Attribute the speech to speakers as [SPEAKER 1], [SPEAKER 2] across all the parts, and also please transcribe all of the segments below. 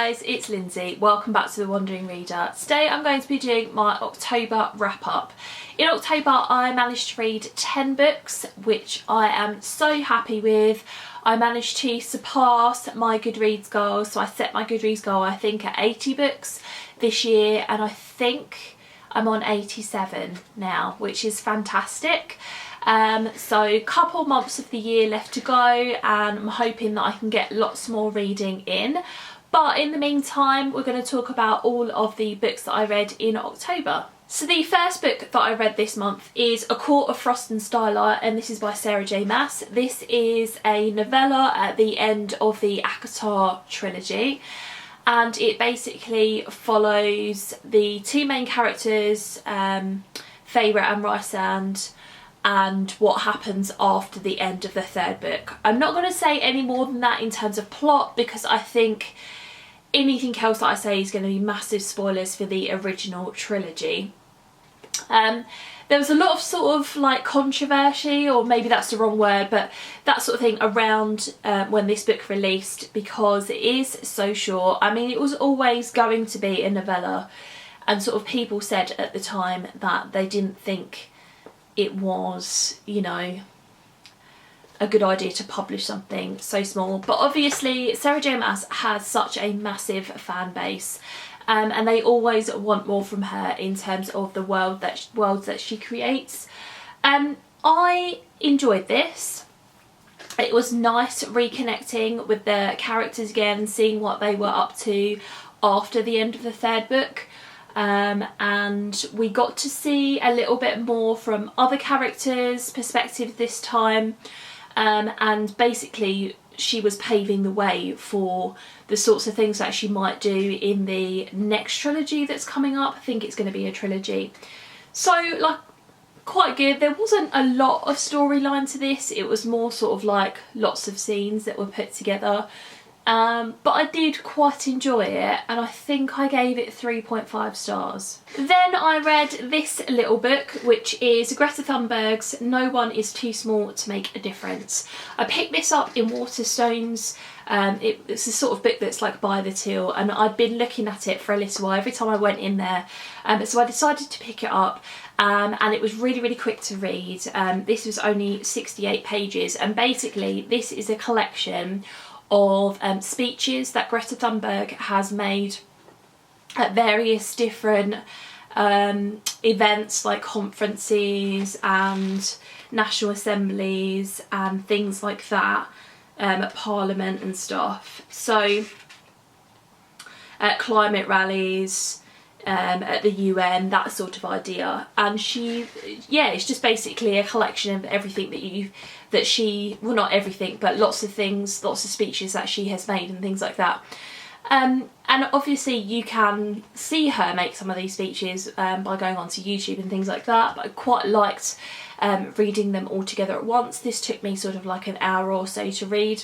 [SPEAKER 1] guys, it's Lindsay. Welcome back to The Wandering Reader. Today I'm going to be doing my October wrap up. In October I managed to read 10 books, which I am so happy with. I managed to surpass my Goodreads goal, so I set my Goodreads goal I think at 80 books this year, and I think I'm on 87 now, which is fantastic. So a couple months of the year left to go, and I'm hoping that I can get lots more reading in. But in the meantime, we're going to talk about all of the books that I read in October. So the first book that I read this month is A Court of Frost and Starlight, and this is by Sarah J Maas. This is a novella at the end of the ACOTAR trilogy, and it basically follows the two main characters, Feyre and Rysand, and what happens after the end of the third book. I'm not going to say any more than that in terms of plot, because I think anything else that I say is going to be massive spoilers for the original trilogy. There was a lot of sort of like controversy, or maybe that's the wrong word, but that sort of thing around when this book released, because it is so short. I mean, it was always going to be a novella, and sort of people said at the time that they didn't think it was, you know, a good idea to publish something so small. But obviously Sarah J Maas has such a massive fan base, and they always want more from her in terms of the worlds that she creates. I enjoyed this. It was nice reconnecting with the characters again, seeing what they were up to after the end of the third book. And we got to see a little bit more from other characters' perspective this time, and basically she was paving the way for the sorts of things that she might do in the next trilogy that's coming up. I think it's going to be a trilogy, so like quite good. There wasn't a lot of storyline to this, it was more sort of like lots of scenes that were put together. But I did quite enjoy it, and I think I gave it 3.5 stars. Then I read this little book, which is Greta Thunberg's No One Is Too Small to Make a Difference. I picked this up in Waterstones. It's a sort of book that's like by the till, and I'd been looking at it for a little while every time I went in there, so I decided to pick it up. And it was really quick to read. This was only 68 pages, and basically this is a collection of speeches that Greta Thunberg has made at various different events, like conferences and national assemblies and things like that, at Parliament and stuff. So at climate rallies, at the UN, that sort of idea. And it's just basically a collection of everything that she, well, not everything, but lots of things, lots of speeches that she has made and things like that. And obviously you can see her make some of these speeches by going onto YouTube and things like that, but I quite liked reading them all together at once. This took me sort of like an hour or so to read.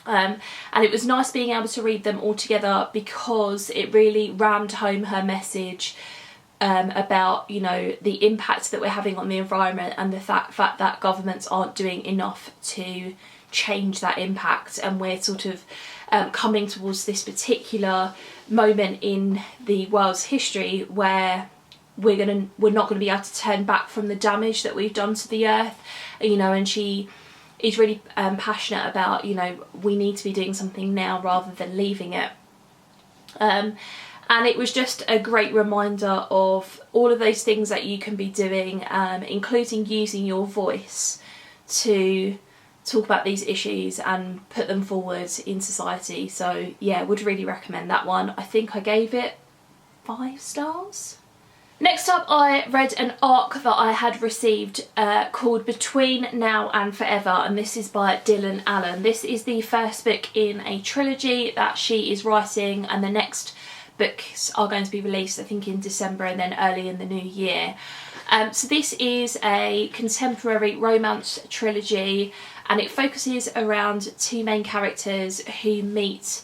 [SPEAKER 1] And it was nice being able to read them all together, because it really rammed home her message about, you know, the impact that we're having on the environment, and the fact that governments aren't doing enough to change that impact. And we're sort of coming towards this particular moment in the world's history where we're not going to be able to turn back from the damage that we've done to the earth, you know. And she is really passionate about, you know, we need to be doing something now rather than leaving it. And it was just a great reminder of all of those things that you can be doing, including using your voice to talk about these issues and put them forward in society. So yeah, would really recommend that one. I think I gave it 5 stars. Next up, I read an ARC that I had received called Between Now and Forever, and this is by Dylan Allen. This is the first book in a trilogy that she is writing, and the next books are going to be released I think in December and then early in the new year. So this is a contemporary romance trilogy, and it focuses around two main characters who meet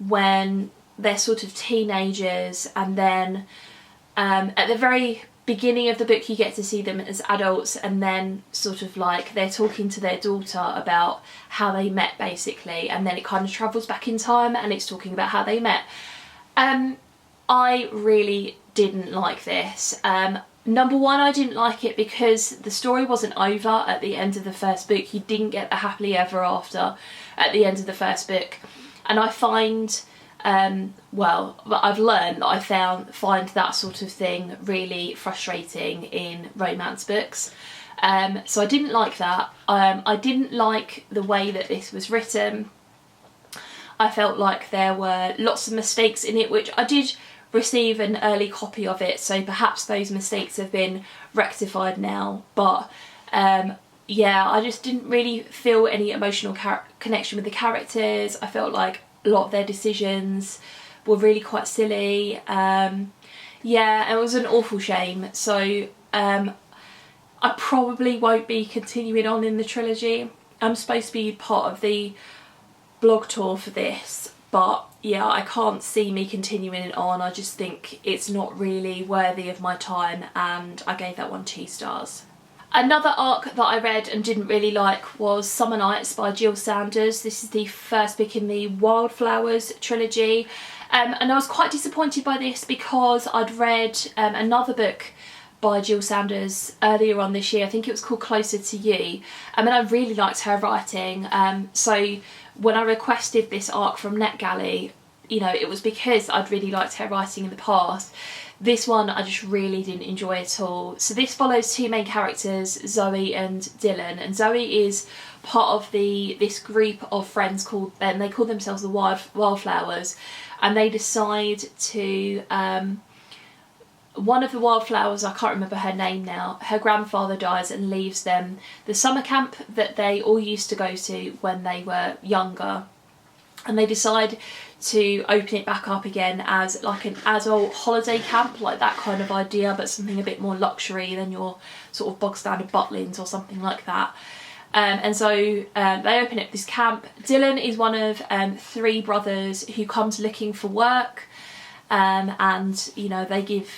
[SPEAKER 1] when they're sort of teenagers, and then at the very beginning of the book you get to see them as adults, and then sort of like they're talking to their daughter about how they met basically, and then it kind of travels back in time and it's talking about how they met. I really didn't like this. Number one, I didn't like it because the story wasn't over at the end of the first book. You didn't get the happily ever after at the end of the first book. And I find, well, I've learned that I find that sort of thing really frustrating in romance books. So I didn't like that. I didn't like the way that this was written. I felt like there were lots of mistakes in it, which I did receive an early copy of it, so perhaps those mistakes have been rectified now, but yeah, I just didn't really feel any emotional connection with the characters. I felt like a lot of their decisions were really quite silly. Yeah, it was an awful shame. So I probably won't be continuing on in the trilogy. I'm supposed to be part of the blog tour for this, but yeah, I can't see me continuing it on. I just think it's not really worthy of my time, and I gave that one 2 stars. Another arc that I read and didn't really like was Summer Nights by Jill Sanders. This is the first book in the Wildflowers trilogy, and I was quite disappointed by this because I'd read another book by Jill Sanders earlier on this year. I think it was called Closer to You, and I really liked her writing. So when I requested this arc from NetGalley, you know, it was because I'd really liked her writing in the past. This one I just really didn't enjoy at all. So this follows 2 main characters, Zoe and Dylan, and Zoe is part of this group of friends called, and they call themselves the Wildflowers, and they decide to one of the Wildflowers, I can't remember her name now, her grandfather dies and leaves them the summer camp that they all used to go to when they were younger, and they decide to open it back up again as like an adult holiday camp, like that kind of idea, but something a bit more luxury than your sort of bog standard Butlins or something like that. And so they open up this camp. Dylan is one of 3 brothers who comes looking for work, and you know, they give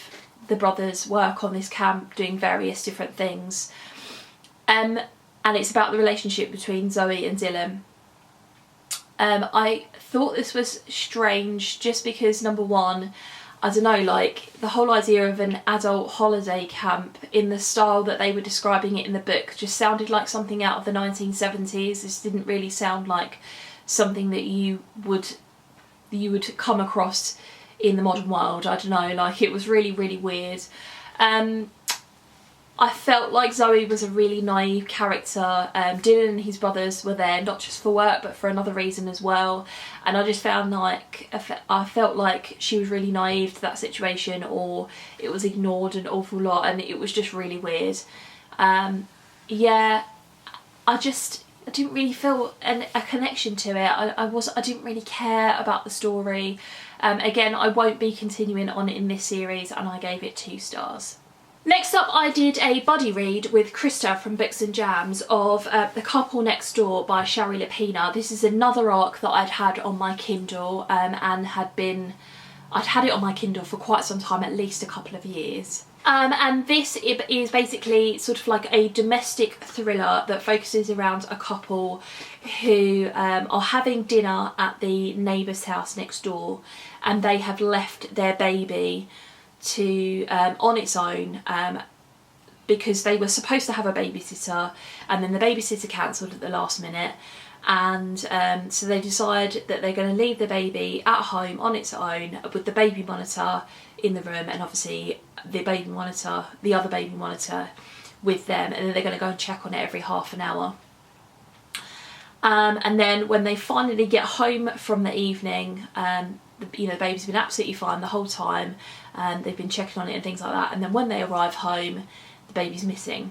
[SPEAKER 1] the brothers work on this camp doing various different things, and it's about the relationship between Zoe and Dylan. I thought this was strange just because, number one, I don't know, like the whole idea of an adult holiday camp in the style that they were describing it in the book just sounded like something out of the 1970s. This didn't really sound like something that you would come across in the modern world. I don't know, like it was really, really weird. I felt like Zoe was a really naive character. Dylan and his brothers were there not just for work but for another reason as well, and I just found like I felt like she was really naive to that situation, or it was ignored an awful lot, and it was just really weird. Yeah, I didn't really feel a connection to it. I didn't really care about the story. Again, I won't be continuing on in this series, and I gave it 2 stars. Next up, I did a buddy read with Krista from Books and Jams of The Couple Next Door by Shari Lapina. This is another arc that I'd had on my Kindle, and I'd had it on my Kindle for quite some time, at least a couple of years. And this is basically sort of like a domestic thriller that focuses around a couple who are having dinner at the neighbour's house next door, and they have left their baby to on its own because they were supposed to have a babysitter, and then the babysitter cancelled at the last minute, and so they decide that they're going to leave the baby at home on its own with the baby monitor in the room, and obviously the other baby monitor with them, and then they're going to go and check on it every half an hour. And then when they finally get home from the evening, the baby's been absolutely fine the whole time, and they've been checking on it and things like that, and then when they arrive home, the baby's missing,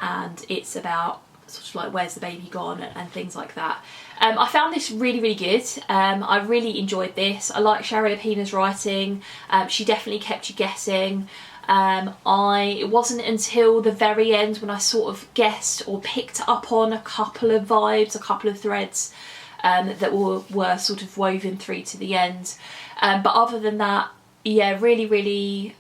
[SPEAKER 1] and it's about sort of like where's the baby gone and things like that. I found this really, really good. I really enjoyed this. I like Shari Lapina's writing. She definitely kept you guessing. It wasn't until the very end when I sort of guessed or picked up on a couple of vibes, a couple of threads that were sort of woven through to the end. But other than that, yeah, really, really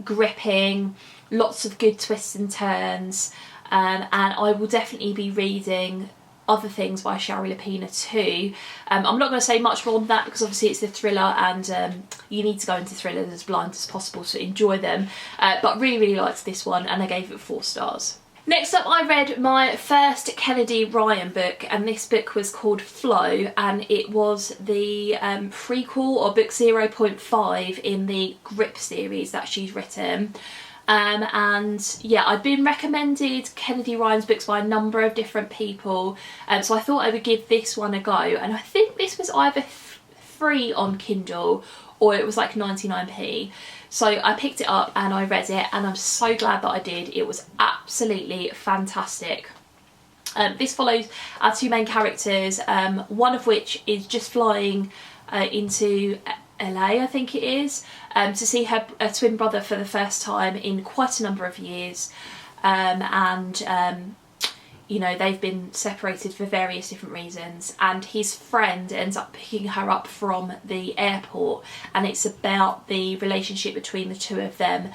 [SPEAKER 1] gripping. lots of good twists and turns, and I will definitely be reading other things by Shari Lapina too. I'm not going to say much more than that because obviously it's a thriller, and you need to go into thrillers as blind as possible to enjoy them, but really liked this one and I gave it 4 stars. Next up, I read my first Kennedy Ryan book, and this book was called Flow, and it was the prequel or book 0.5 in the Grip series that she's written. And yeah, I'd been recommended Kennedy Ryan's books by a number of different people, so I thought I would give this one a go, and I think this was either free on Kindle or it was like 99p. So I picked it up and I read it, and I'm so glad that I did. It was absolutely fantastic. This follows our 2 main characters, one of which is just flying into LA, I think it is, to see her twin brother for the first time in quite a number of years, you know, they've been separated for various different reasons, and his friend ends up picking her up from the airport, and it's about the relationship between the 2 of them.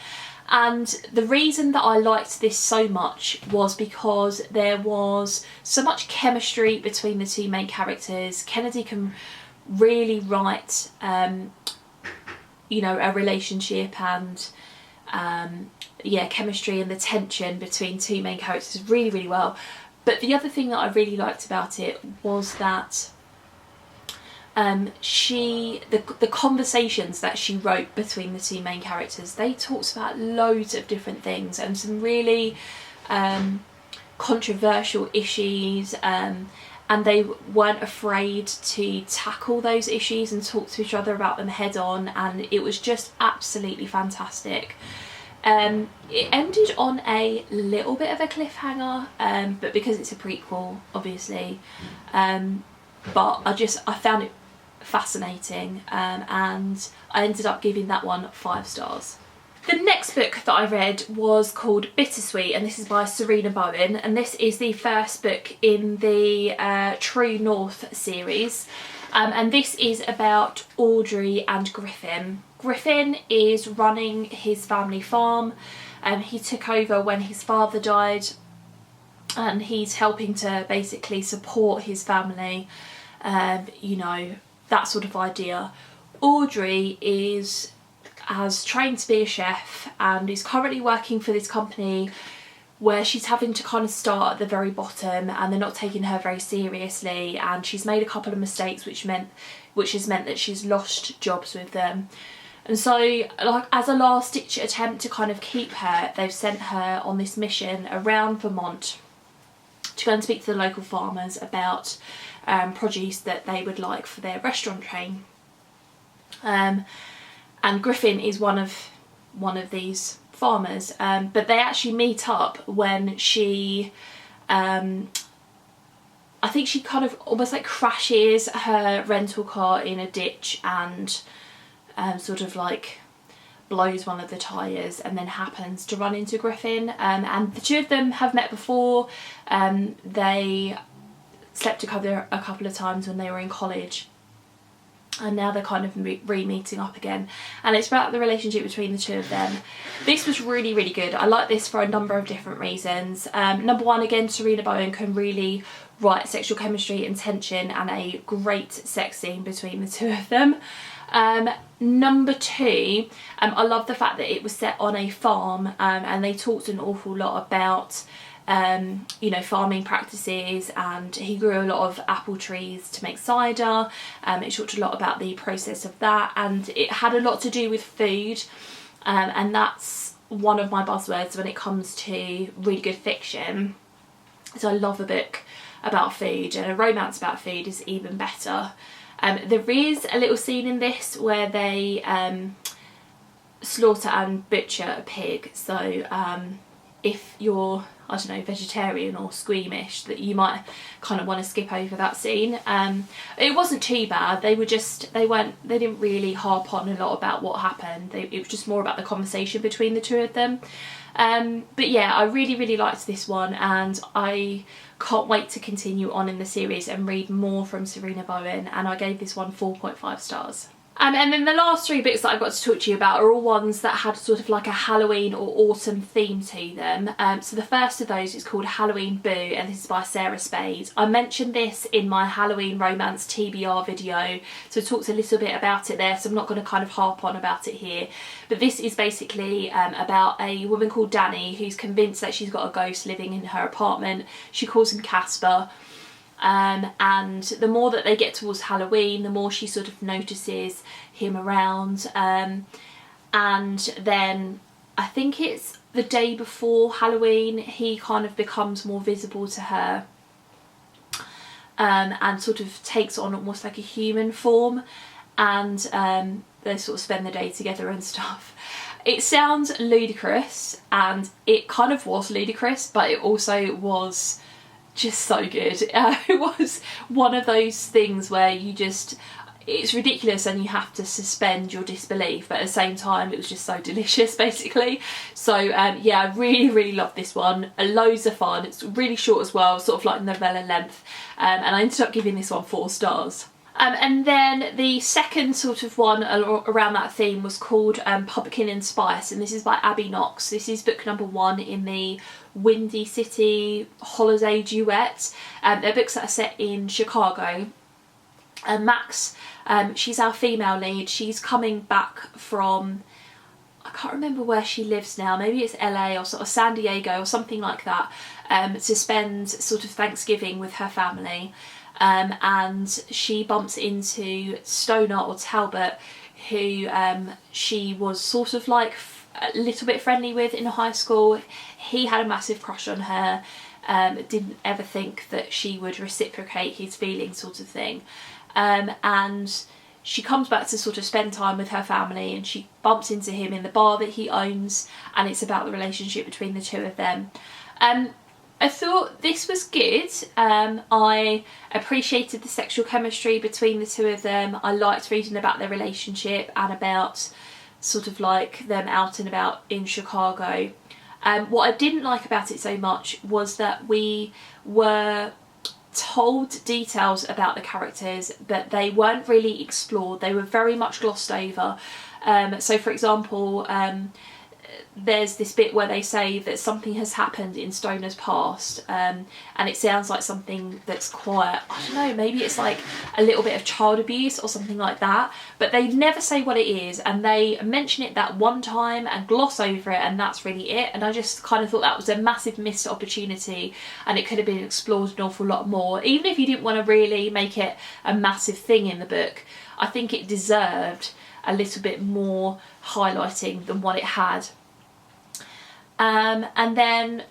[SPEAKER 1] And the reason that I liked this so much was because there was so much chemistry between the 2 main characters. Kennedy can really write you know, a relationship and yeah, chemistry and the tension between 2 main characters really well. But the other thing that I really liked about it was that the conversations that she wrote between the 2 main characters, they talked about loads of different things and some really controversial issues, and they weren't afraid to tackle those issues and talk to each other about them head on, and it was just absolutely fantastic. It ended on a little bit of a cliffhanger, but because it's a prequel, obviously, but I found it fascinating, and I ended up giving that one 5 stars. The next book that I read was called Bittersweet, and this is by Serena Bowen, and this is the first book in the True North series, and this is about Audrey and Griffin. Griffin is running his family farm, and he took over when his father died, and he's helping to basically support his family, you know, that sort of idea. Audrey has trained to be a chef and is currently working for this company where she's having to kind of start at the very bottom, and they're not taking her very seriously, and she's made a couple of mistakes which has meant that she's lost jobs with them. And so, like, as a last ditch attempt to kind of keep her, they've sent her on this mission around Vermont to go and speak to the local farmers about produce that they would like for their restaurant chain. And Griffin is one of these farmers, but they actually meet up when she, I think she kind of almost like crashes her rental car in a ditch and sort of like blows one of the tyres, and then happens to run into Griffin, and the 2 of them have met before. They slept together a couple of times when they were in college, and now they're kind of re-meeting up again, and it's about the relationship between the 2 of them. This was really good. I like this for a number of different reasons. Number one, again, Serena Bowen can really write sexual chemistry and tension, and a great sex scene between the 2 of them. Number 2, I love the fact that it was set on a farm, and they talked an awful lot about you know, farming practices, and he grew a lot of apple trees to make cider. It talked a lot about the process of that, and it had a lot to do with food, and that's one of my buzzwords when it comes to really good fiction. So I love a book about food, and a romance about food is even better. There is a little scene in this where they slaughter and butcher a pig, so if you're, I don't know, vegetarian or squeamish, that you might kind of want to skip over that scene. It wasn't too bad. They didn't really harp on a lot about what happened. It was just more about the conversation between the 2 of them. But yeah, I really liked this one, and I can't wait to continue on in the series and read more from Serena Bowen, and I gave this one 4.5 stars. And then the last 3 books that I've got to talk to you about are all ones that had sort of like a Halloween or autumn theme to them. So the first of those is called Halloween Boo, and this is by Sarah Spade. I mentioned this in my Halloween romance TBR video, so I talked a little bit about it there, so I'm not going to kind of harp on about it here. But this is basically about a woman called Danny who's convinced that she's got a ghost living in her apartment. She calls him Casper. And the more that they get towards Halloween, the more she sort of notices him around, and then I think it's the day before Halloween he kind of becomes more visible to her, and sort of takes on almost like a human form, and they sort of spend the day together and stuff. It sounds ludicrous, and it kind of was ludicrous, but it also was just so good. It was one of those things where it's ridiculous and you have to suspend your disbelief, but at the same time it was just so delicious basically. So yeah, I really loved this one. Loads of fun. It's really short as well, sort of like novella length, and I ended up giving this one 4 stars. And then the second sort of one around that theme was called Pumpkin and Spice, and this is by Abby Knox. This is book number 1 in the Windy City holiday duet. They're books that are set in Chicago. And Max, she's our female lead. She's coming back from, I can't remember where she lives now, maybe it's LA or sort of San Diego or something like that, to spend sort of Thanksgiving with her family. And she bumps into Stoner or Talbot, who she was sort of like a little bit friendly with in high school. He had a massive crush on her, didn't ever think that she would reciprocate his feelings, sort of thing. And she comes back to sort of spend time with her family, and she bumps into him in the bar that he owns, and it's about the relationship between the 2 of them. I thought this was good. I appreciated the sexual chemistry between the 2 of them. I liked reading about their relationship and about sort of like them out and about in Chicago. What I didn't like about it so much was that we were told details about the characters, but they weren't really explored. They were very much glossed over. So for example, there's this bit where they say that something has happened in Stoner's past, and it sounds like something that's quite, I don't know, maybe it's like a little bit of child abuse or something like that, but they never say what it is, and they mention it that one time and gloss over it, and that's really it. And I just kind of thought that was a massive missed opportunity, and it could have been explored an awful lot more. Even if you didn't want to really make it a massive thing in the book, I think it deserved a little bit more highlighting than what it had. And then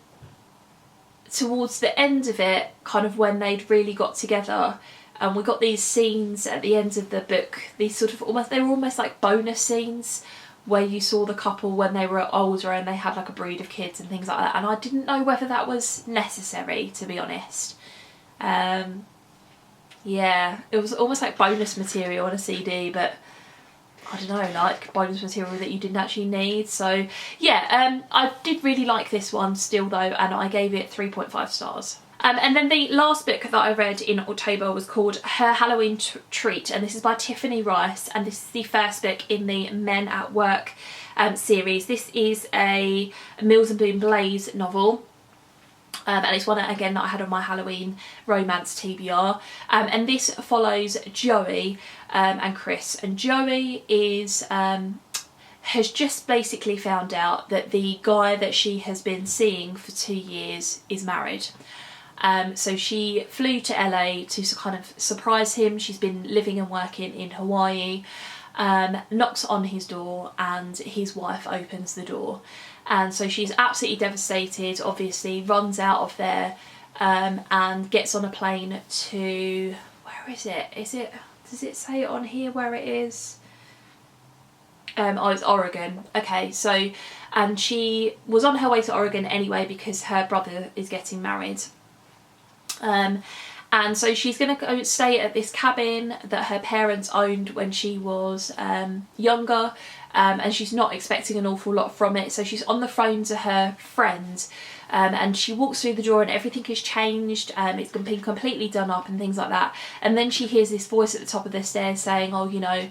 [SPEAKER 1] towards the end of it, kind of when they'd really got together, and we got these scenes at the end of the book, these sort of they were almost like bonus scenes where you saw the couple when they were older and they had like a brood of kids and things like that, and I didn't know whether that was necessary, to be honest. Yeah, it was almost like bonus material on a CD, but I don't know, like bonus material that you didn't actually need. So yeah, I did really like this one still though, and I gave it 3.5 stars. And then the last book that I read in October was called Her Halloween Treat, and this is by Tiffany Rice, and this is the first book in the Men at Work series. This is a Mills and Boon Blaze novel. And it's one again that I had on my Halloween romance TBR, and this follows Joey and Chris. And Joey has just basically found out that the guy that she has been seeing for 2 years is married. So she flew to LA to kind of surprise him. She's been living and working in Hawaii, knocks on his door, and his wife opens the door. And so she's absolutely devastated, obviously, runs out of there, and gets on a plane to, where is it? Does it say it on here where it is? Oh, it's Oregon. Okay, so, and she was on her way to Oregon anyway because her brother is getting married. And so she's going to go stay at this cabin that her parents owned when she was younger, and she's not expecting an awful lot from it. So she's on the phone to her friend and she walks through the door and everything has changed, it's been completely done up and things like that. And then she hears this voice at the top of the stairs saying, oh, you know,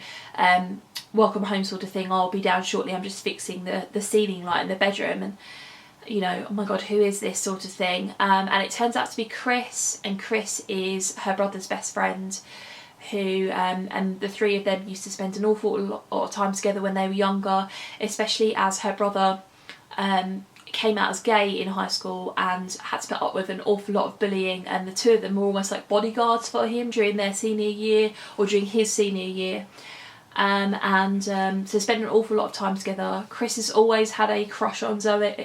[SPEAKER 1] welcome home sort of thing, I'll be down shortly, I'm just fixing the ceiling light in the bedroom. And you know, oh my god, who is this sort of thing? And it turns out to be Chris, and Chris is her brother's best friend, who and the three of them used to spend an awful lot of time together when they were younger, especially as her brother came out as gay in high school and had to put up with an awful lot of bullying, and the two of them were almost like bodyguards for him during their senior year, or during his senior year. So spent an awful lot of time together. Chris has always had a crush on Joey.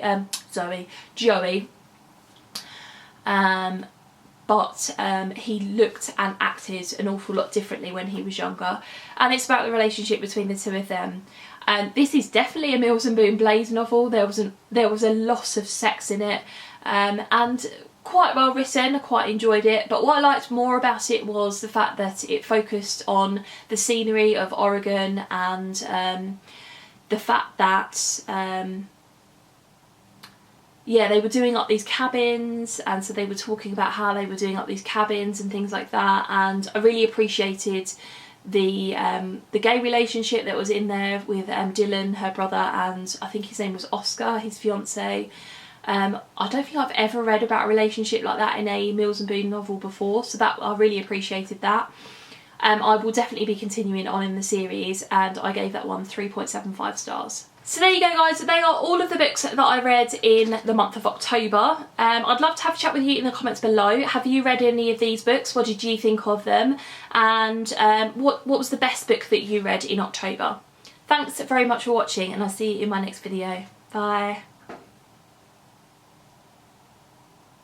[SPEAKER 1] But he looked and acted an awful lot differently when he was younger. And it's about the relationship between the two of them. And this is definitely a Mills and Boon Blaze novel. There was a lot of sex in it, and quite well written. I quite enjoyed it, but what I liked more about it was the fact that it focused on the scenery of Oregon, and the fact that yeah, they were doing up these cabins, and so they were talking about how they were doing up these cabins and things like that. And I really appreciated the gay relationship that was in there with Dylan, her brother, and I think his name was Oscar, his fiance. I don't think I've ever read about a relationship like that in a Mills and Boon novel before, so that I really appreciated that. I will definitely be continuing on in the series, and I gave that one 3.75 stars. So there you go, guys. They are all of the books that I read in the month of October. I'd love to have a chat with you in the comments below. Have you read any of these books? What did you think of them? And what was the best book that you read in October? Thanks very much for watching, and I'll see you in my next video. Bye.